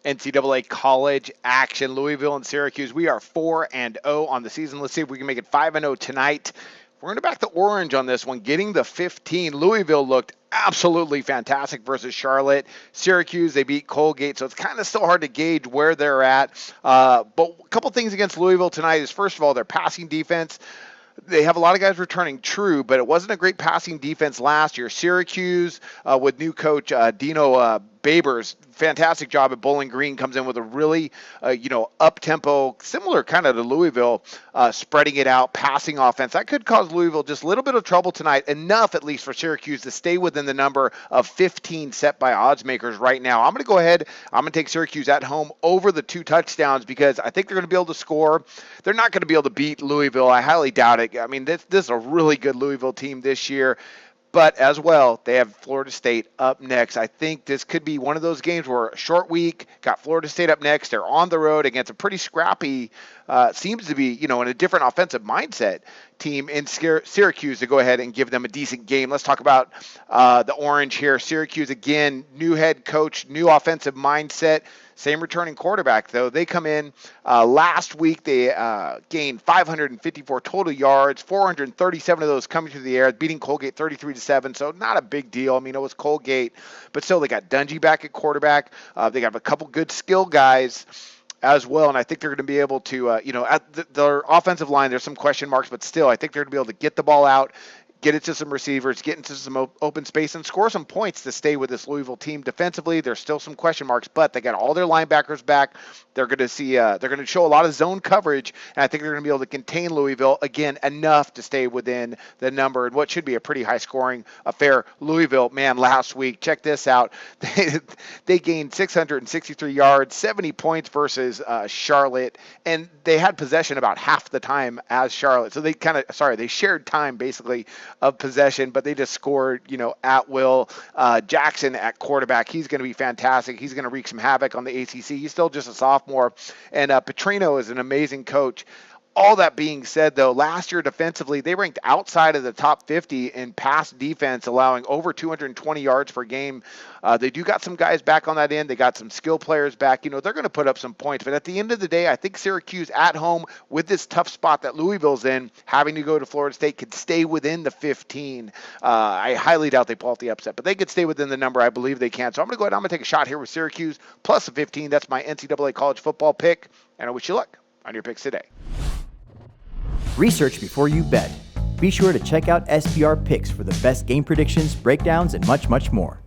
NCAA college action. Louisville and Syracuse. We are 4-0 on the season. Let's see if we can make it 5-0 tonight. We're going to back the orange on this one, getting the 15. Louisville looked absolutely fantastic versus Charlotte. Syracuse, they beat Colgate, so it's kind of still hard to gauge where they're at. But a couple things against Louisville tonight is, first of all, their passing defense. They have a lot of guys returning, true, but it wasn't a great passing defense last year. Syracuse, with new coach Dino Babers, fantastic job at Bowling Green, comes in with a really, up-tempo, similar kind of to Louisville, spreading it out, passing offense. That could cause Louisville just a little bit of trouble tonight, enough at least for Syracuse to stay within the number of 15 set by odds makers right now. I'm going to go ahead. I'm going to take Syracuse at home over the 2 touchdowns because I think they're going to be able to score. They're not going to be able to beat Louisville. I highly doubt it. I mean, this is a really good Louisville team this year. But as well, they have Florida State up next. I think this could be one of those games where a short week, got Florida State up next. They're on the road against a pretty scrappy, seems to be, in a different offensive mindset team in Syracuse, to go ahead and give them a decent game. Let's talk about the orange here. Syracuse, again, new head coach, new offensive mindset. Same returning quarterback, though. They come in last week. They gained 554 total yards, 437 of those coming through the air, beating Colgate 33-7. So not a big deal. I mean, it was Colgate, but still, they got Dungy back at quarterback. They got a couple good skill guys as well, and I think they're going to be able to, at their offensive line, there's some question marks, but still, I think they're going to be able to get the ball out, get it to some receivers, get into some open space, and score some points to stay with this Louisville team. Defensively, there's still some question marks, but they got all their linebackers back. They're going to see, they're going to show a lot of zone coverage, and I think they're going to be able to contain Louisville, again, enough to stay within the number and what should be a pretty high-scoring affair. Louisville, man, last week, check this out. They gained 663 yards, 70 points versus Charlotte, and they had possession about half the time as Charlotte. So they shared time, basically, of possession, but they just scored, at will. Jackson at quarterback, he's going to be fantastic. He's going to wreak some havoc on the ACC. He's still just a sophomore, and Petrino is an amazing coach. All that being said, though, last year defensively, they ranked outside of the top 50 in pass defense, allowing over 220 yards per game. They do got some guys back on that end. They got some skill players back. They're going to put up some points. But at the end of the day, I think Syracuse at home with this tough spot that Louisville's in, having to go to Florida State, could stay within the 15. I highly doubt they pull off the upset, but they could stay within the number. I believe they can. So I'm going to go ahead. I'm going to take a shot here with Syracuse plus a 15. That's my NCAA college football pick, and I wish you luck on your picks today. Research before you bet. Be sure to check out SPR Picks for the best game predictions, breakdowns, and much, much more.